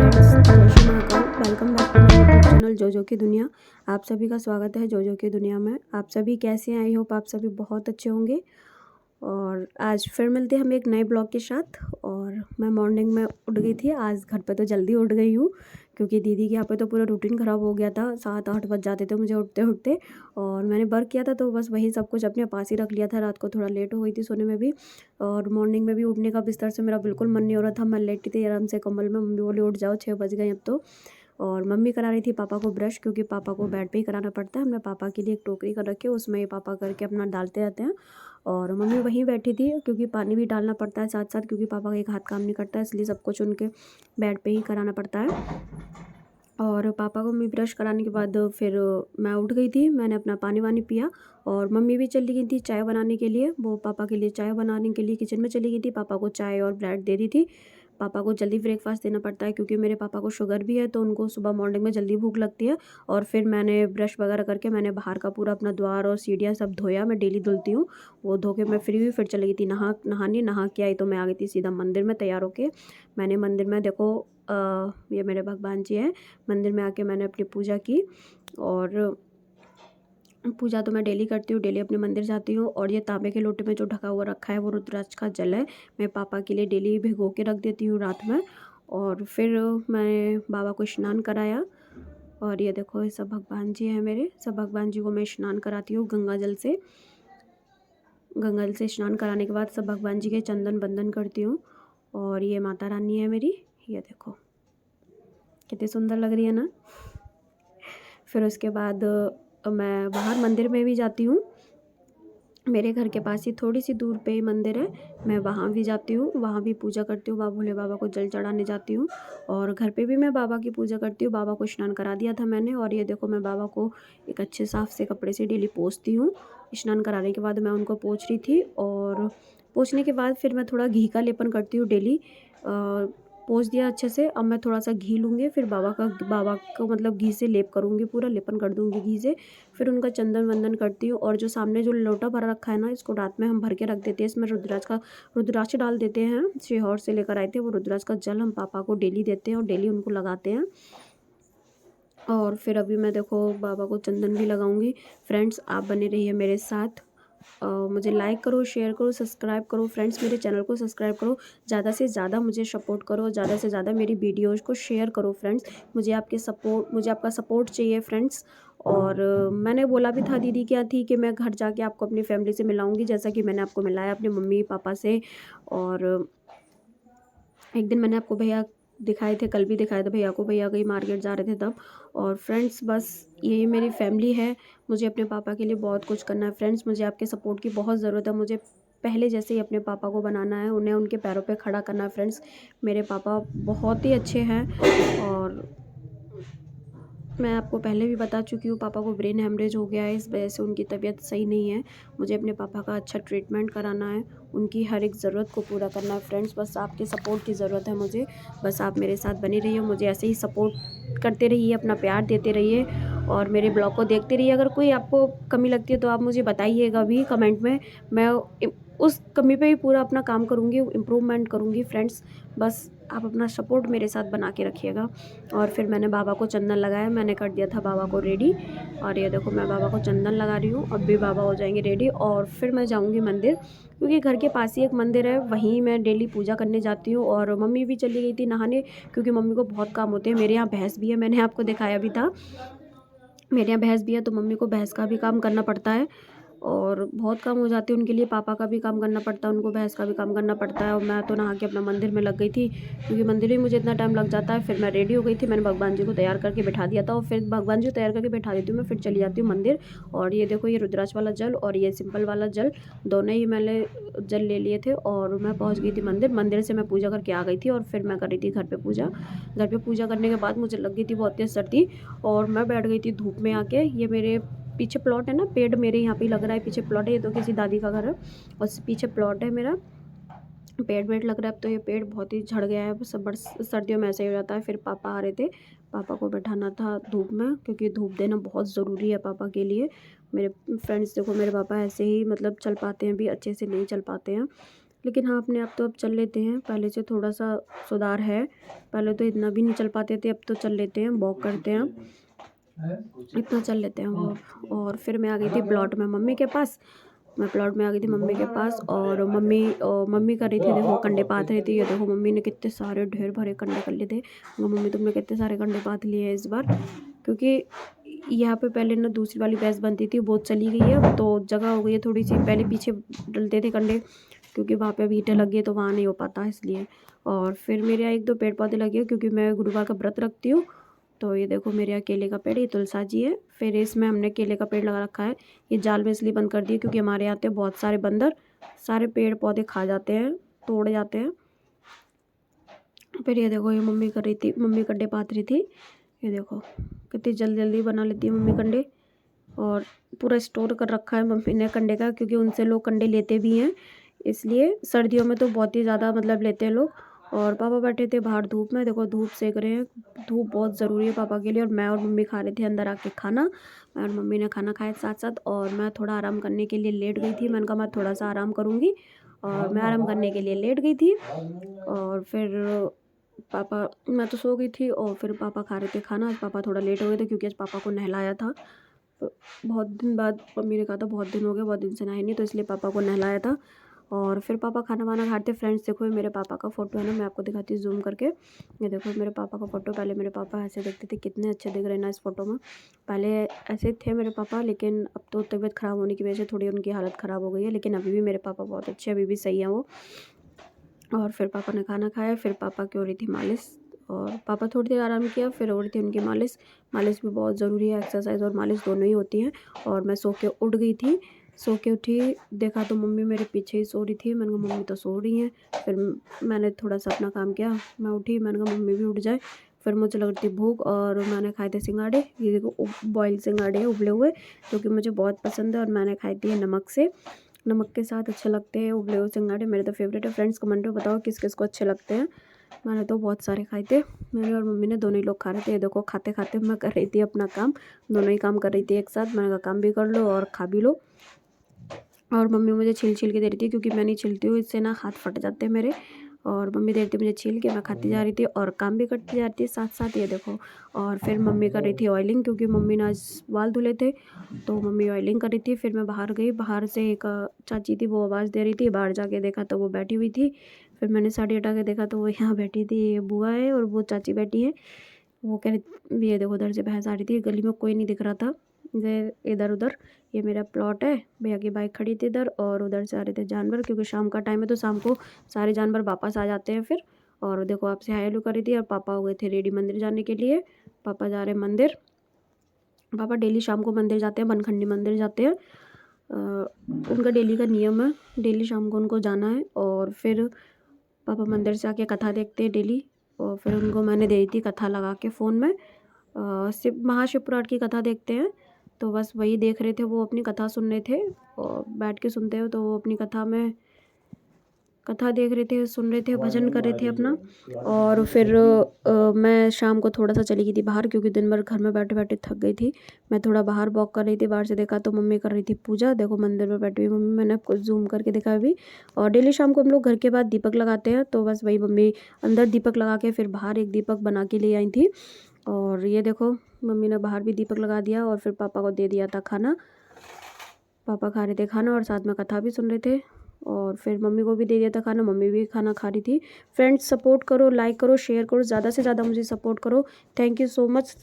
Friends, जय Shri Mahakal. Welcome back to my YouTube channel Jojo की दुनिया। आप सभी का स्वागत है जोजो की दुनिया में। आप सभी कैसे हैं? आई होप आप सभी बहुत अच्छे होंगे। और आज फिर मिलते हैं हम एक नए ब्लॉग के साथ। और मैं मॉर्निंग में उठ गई थी। आज घर पे तो जल्दी उठ गई हूँ क्योंकि दीदी के यहाँ पे तो पूरा रूटीन ख़राब हो गया था। 7-8 बज जाते थे मुझे उठते उठते। और मैंने वर्क किया था तो बस वही सब कुछ अपने पास ही रख लिया था। रात को थोड़ा लेट हो गई थी सोने में भी। और मॉर्निंग में भी उठने का बिस्तर से मेरा बिल्कुल मन नहीं हो रहा था। मैं लेटी थी आराम से कम्बल में। मम्मी बोली उठ जाओ, 6 बज गए अब तो। और मम्मी करा रही थी पापा को ब्रश, क्योंकि पापा को बेड पे ही कराना पड़ता है। हमने पापा के लिए एक टोकरी कर रखी है, उसमें ही पापा करके अपना डालते रहते हैं। और मम्मी वहीं बैठी थी क्योंकि पानी भी डालना पड़ता है साथ साथ, क्योंकि पापा का एक हाथ काम नहीं करता है, इसलिए सब कुछ उनके बेड पे ही कराना पड़ता है। और पापा को मम्मी ब्रश कराने के बाद फिर मैं उठ गई थी। मैंने अपना पानी वानी पिया और मम्मी भी चली गई थी चाय बनाने के लिए। वो पापा के लिए चाय बनाने के लिए किचन में चली गई थी। पापा को चाय और ब्रेड दे दी थी। पापा को जल्दी ब्रेकफास्ट देना पड़ता है क्योंकि मेरे पापा को शुगर भी है, तो उनको सुबह मॉर्निंग में जल्दी भूख लगती है। और फिर मैंने ब्रश वगैरह करके मैंने बाहर का पूरा अपना द्वार और सीढ़ियाँ सब धोया। मैं डेली धुलती हूँ। वो धो के मैं फ्री हुई, फिर चली गई थी नहा के आई तो मैं आ गई थी सीधा मंदिर में तैयार होके। मैंने मंदिर में देखो ये मेरे भगवान जी हैं। मंदिर में आके मैंने अपनी पूजा की। और पूजा तो मैं डेली करती हूँ, डेली अपने मंदिर जाती हूँ। और ये तांबे के लोटे में जो ढका हुआ रखा है वो रुद्राक्ष का जल है। मैं पापा के लिए डेली भिगो के रख देती हूँ रात में। और फिर मैंने बाबा को स्नान कराया। और ये देखो ये सब भगवान जी हैं मेरे। सब भगवान जी को मैं स्नान कराती हूँ गंगा जल से। गंगा जल से स्नान कराने के बाद सब भगवान जी के चंदन बंदन करती हूँ। और ये माता रानी है मेरी, ये देखो कितनी सुंदर लग रही है ना। फिर उसके बाद मैं बाहर मंदिर में भी जाती हूँ। मेरे घर के पास ही थोड़ी सी दूर पे ही मंदिर है, मैं वहाँ भी जाती हूँ। वहाँ भी पूजा करती हूँ, बाबा भोले बाबा को जल चढ़ाने जाती हूँ। और घर पे भी मैं बाबा की पूजा करती हूँ। बाबा को स्नान करा दिया था मैंने। और ये देखो मैं बाबा को एक अच्छे साफ से कपड़े से डेली पोंछती हूँ। स्नान कराने के बाद मैं उनको पोंछ रही थी। और पोंछने के बाद फिर मैं थोड़ा घी का लेपन करती हूँ डेली। पोंछ दिया अच्छे से। अब मैं थोड़ा सा घी लूँगी, फिर बाबा को मतलब घी से लेप करूँगी, पूरा लेपन कर दूँगी घी से। फिर उनका चंदन वंदन करती हूँ। और जो सामने जो लोटा भरा रखा है ना, इसको रात में हम भर के रख देते हैं। इसमें रुद्राक्ष डाल देते हैं। सीहोर से लेकर आए थे वो रुद्राक्ष का जल, हम पापा को डेली देते हैं और डेली उनको लगाते हैं। और फिर अभी मैं देखो बाबा को चंदन भी लगाऊंगी। फ्रेंड्स, आप बने रहिए मेरे साथ। मुझे लाइक करो, शेयर करो, सब्सक्राइब करो। फ्रेंड्स, मेरे चैनल को सब्सक्राइब करो। ज़्यादा से ज़्यादा मुझे सपोर्ट करो, ज़्यादा से ज़्यादा मेरी वीडियोज़ को शेयर करो। फ्रेंड्स, मुझे आपका सपोर्ट चाहिए फ्रेंड्स। और मैंने बोला भी था, दीदी क्या थी कि मैं घर जाके आपको अपनी फैमिली से मिलाऊंगी, जैसा कि मैंने आपको मिलाया अपने मम्मी पापा से। और एक दिन मैंने आपको भैया दिखाए थे, कल भी दिखाए थे भैया को। भैया कहीं मार्केट जा रहे थे तब। और फ्रेंड्स, बस यही मेरी फैमिली है। मुझे अपने पापा के लिए बहुत कुछ करना है फ्रेंड्स। मुझे आपके सपोर्ट की बहुत ज़रूरत है। मुझे पहले जैसे ही अपने पापा को बनाना है, उन्हें उनके पैरों पे खड़ा करना है फ्रेंड्स। मेरे पापा बहुत ही अच्छे हैं। और मैं आपको पहले भी बता चुकी हूँ, पापा को ब्रेन हेमरेज हो गया है, इस वजह से उनकी तबीयत सही नहीं है। मुझे अपने पापा का अच्छा ट्रीटमेंट कराना है, उनकी हर एक ज़रूरत को पूरा करना है फ्रेंड्स। बस आपके सपोर्ट की ज़रूरत है मुझे। बस आप मेरे साथ बने रहिए, मुझे ऐसे ही सपोर्ट करते रहिए, अपना प्यार देते रहिए। और मेरे ब्लॉग को देखते रहिए। अगर कोई आपको कमी लगती है तो आप मुझे बताइएगा भी कमेंट में। मैं उस कमी पे ही पूरा अपना काम करूँगी, इम्प्रूवमेंट करूँगी फ्रेंड्स। बस आप अपना सपोर्ट मेरे साथ बना के रखिएगा। और फिर मैंने बाबा को चंदन लगाया, मैंने कर दिया था बाबा को रेडी। और ये देखो मैं बाबा को चंदन लगा रही हूँ। अब भी बाबा हो जाएंगे रेडी और फिर मैं जाऊँगी मंदिर, क्योंकि घर के पास ही एक मंदिर है, वहीं मैं डेली पूजा करने जाती हूँ। और मम्मी भी चली गई थी नहाने, क्योंकि मम्मी को बहुत काम होते हैं। मेरे यहाँ भैंस भी है, मैंने आपको दिखाया भी था। मेरे यहाँ भैंस भी है, तो मम्मी को भैंस का भी काम करना पड़ता है। और बहुत काम हो जाती है उनके लिए। पापा का भी काम करना पड़ता है, उनको भैंस का भी काम करना पड़ता है। और मैं तो नहा के अपना मंदिर में लग गई थी, क्योंकि मंदिर में मुझे इतना टाइम लग जाता है। फिर मैं रेडी हो गई थी, मैंने भगवान जी को तैयार करके बैठा दिया था। और फिर भगवान जी को तैयार करके बैठा देती हूँ, मैं फिर चली जाती हूँ मंदिर। और ये देखो ये रुद्राक्ष वाला जल और ये सिंपल वाला जल, दोनों ही मैंने जल ले लिए थे। और मैं पहुँच गई थी मंदिर। मंदिर से मैं पूजा करके आ गई थी और फिर मैं कर रही थी घर पर पूजा। घर पर पूजा करने के बाद मुझे लग गई थी बहुत तेज़ सर्दी, और मैं बैठ गई थी धूप में आके। ये मेरे पीछे प्लॉट है ना, पेड़ मेरे यहाँ पे लग रहा है, पीछे प्लॉट है। ये तो किसी दादी का घर है और पीछे प्लॉट है मेरा। पेड़ लग रहा है। अब तो ये पेड़ बहुत ही झड़ गया है, सब सर्दियों में ऐसे ही हो जाता है। फिर पापा आ रहे थे, पापा को बैठाना था धूप में, क्योंकि धूप देना बहुत ज़रूरी है पापा के लिए। मेरे फ्रेंड्स देखो, मेरे पापा ऐसे ही मतलब चल पाते हैं भी, अच्छे से नहीं चल पाते हैं, लेकिन हाँ अपने आप तो अब चल लेते हैं, पहले से थोड़ा सा सुधार है। पहले तो इतना भी नहीं चल पाते थे, अब तो चल लेते हैं, वॉक करते हैं, इतना चल लेते हैं वो। और फिर मैं आ गई थी प्लॉट में मम्मी के पास। मैं प्लॉट में आ गई थी मम्मी के पास, और मम्मी कर रही थी, देखो कंडे पात रही थी। ये देखो मम्मी ने कितने सारे ढेर भरे कंडे कर लिए थे। मम्मी तुमने कितने सारे कंडे पात लिए हैं इस बार, क्योंकि यहाँ पे पहले ना दूसरी वाली भैंस बनती थी, वो चली गई है, अब तो जगह हो गई है थोड़ी सी। पहले पीछे डलते थे कंडे, क्योंकि वहाँ पे अभी ईंटें लगी है तो वहाँ नहीं हो पाता इसलिए। और फिर मेरे यहाँ 1-2 पेड़ पौधे लगे हैं, क्योंकि मैं गुरुवार का व्रत रखती हूँ। तो ये देखो मेरे यहाँ केले का पेड़, ये तुलसा जी है। फिर इसमें हमने केले का पेड़ लगा रखा है। ये जाल में इसलिए बंद कर दिया क्योंकि हमारे यहाँ आते बहुत सारे बंदर, सारे पेड़ पौधे खा जाते हैं, तोड़ जाते हैं। फिर ये देखो ये मम्मी कर रही थी, मम्मी कंडे पात रही थी। ये देखो कितनी जल्दी जल्दी बना लेती है मम्मी कंडे, और पूरा स्टोर कर रखा है मम्मी ने कंडे का, क्योंकि उनसे लोग कंडे लेते भी हैं, इसलिए सर्दियों में तो बहुत ही ज़्यादा मतलब लेते हैं लोग। और पापा बैठे थे बाहर धूप में, देखो धूप सेक रहे हैं। धूप बहुत ज़रूरी है पापा के लिए। और मैं और मम्मी खा रहे थे अंदर आके खाना। मैं और मम्मी ने खाना खाया साथ साथ, और मैं थोड़ा आराम करने के लिए लेट गई थी। मैंने कहा मैं थोड़ा सा आराम करूँगी, और मैं आराम करने के लिए लेट गई थी। और फिर पापा, मैं तो सो गई थी, और फिर पापा खा रहे थे खाना। आज पापा थोड़ा लेट हो गए थे, क्योंकि आज पापा को नहलाया था। बहुत दिन बाद मम्मी ने कहा था बहुत दिन हो गए, बहुत दिन से नहाए नहीं, तो इसलिए पापा को नहलाया था। और फिर पापा खाना वाना खाते। फ्रेंड्स देखो ये मेरे पापा का फ़ोटो है ना, मैं आपको दिखाती हूँ जूम करके। ये देखो मेरे पापा का फ़ोटो। पहले मेरे पापा ऐसे दिखते थे, कितने अच्छे दिख रहे हैं ना इस फ़ोटो में। पहले ऐसे थे मेरे पापा, लेकिन अब तो तबीयत ख़राब होने की वजह से थोड़ी उनकी हालत ख़राब हो गई है, लेकिन अभी भी मेरे पापा बहुत अच्छे, अभी भी सही हैं वो। और फिर पापा ने खाना खाया, फिर पापा की हो रही थी मालिश, और पापा थोड़ी देर आराम किया, फिर हो रही थी उनकी मालिश। मालिश भी बहुत ज़रूरी है, एक्सरसाइज और मालिश दोनों ही होती हैं। और मैं सो के उठ गई थी, सो के उठी, देखा तो मम्मी मेरे पीछे ही सो रही थी। मैंने कहा मम्मी तो सो रही हैं। फिर मैंने थोड़ा सा अपना काम किया, मैं उठी, मैंने कहा मम्मी भी उठ जाए। फिर मुझे लग रही थी भूख, और मैंने खाए थे सिंगाड़े। ये देखो बॉयल सिंगाड़े हैं उबले हुए, जो कि मुझे बहुत पसंद है, और मैंने खाई थी नमक से। नमक के साथ अच्छे लगते हैं उबले हुए सिंगाड़े, मेरे तो फेवरेट है। फ्रेंड्स कमेंट में बताओ किस किस को अच्छे लगते हैं। मैंने तो बहुत सारे खाए थे, मेरे और मम्मी ने दोनों ही लोग खा रहे थे। ये देखो खाते खाते मैं कर रही थी अपना काम, दोनों ही काम कर रही थी एक साथ। मैंने कहा काम भी कर लो और खा भी लो। और मम्मी मुझे छील छील के दे रही थी, क्योंकि मैं नहीं छीलती हूँ, इससे ना हाथ फट जाते हैं मेरे। और मम्मी दे रही थी मुझे छील के, मैं खाती जा रही थी और काम भी करती जा रही थी साथ साथ। ये देखो, और फिर मम्मी कर रही थी ऑयलिंग, क्योंकि मम्मी ने आज बाल धुले थे, तो मम्मी ऑयलिंग कर रही थी। फिर मैं बाहर गई, बाहर से एक चाची थी, वो आवाज़ दे रही थी। बाहर जाके देखा तो वो बैठी हुई थी। फिर मैंने साड़ी हटा के देखा तो वो यहाँ बैठी थी, ये बुआ है और वो चाची बैठी है। वो कह रही, ये देखो उधर से भैंस आ रही थी, गली में कोई नहीं दिख रहा था इधर उधर। ये मेरा प्लॉट है, भैया की बाइक खड़ी थी इधर, और उधर से आ रहे थे जानवर, क्योंकि शाम का टाइम है तो शाम को सारे जानवर वापस आ जाते हैं फिर। और देखो आपसे हाय हेलो करी थी, और पापा हो गए थे रेडी मंदिर जाने के लिए। पापा जा रहे हैं मंदिर। पापा डेली शाम को मंदिर जाते हैं, बनखंडी मंदिर जाते हैं। उनका डेली का नियम है, डेली शाम को उनको जाना है। और फिर पापा मंदिर से आके कथा देखते हैं डेली। और फिर उनको मैंने दे दी थी कथा लगा के फ़ोन में, शिव महाशिवपुराण की कथा देखते हैं, तो बस वही देख रहे थे। वो अपनी कथा सुन रहे थे, और बैठ के सुनते हो तो वो अपनी कथा में कथा देख रहे थे, सुन रहे थे, भजन कर रहे थे अपना। और फिर मैं शाम को थोड़ा सा चली गई थी बाहर, क्योंकि दिन भर घर में बैठे बैठे थक गई थी। मैं थोड़ा बाहर वॉक कर रही थी, बाहर से देखा तो मम्मी कर रही थी पूजा। देखो मंदिर में बैठी हुई मम्मी, मैंने आपको जूम करके दिखा अभी। और डेली शाम को हम लोग घर के बाद दीपक लगाते हैं, तो बस वही मम्मी अंदर दीपक लगा के फिर बाहर एक दीपक बना के ले आई थी। और ये देखो मम्मी ने बाहर भी दीपक लगा दिया, और फिर पापा को दे दिया था खाना। पापा खा रहे थे खाना, और साथ में कथा भी सुन रहे थे। और फिर मम्मी को भी दे दिया था खाना, मम्मी भी खाना खा रही थी। फ्रेंड्स सपोर्ट करो, लाइक करो, शेयर करो, ज़्यादा से ज़्यादा मुझे सपोर्ट करो। Thank you so much.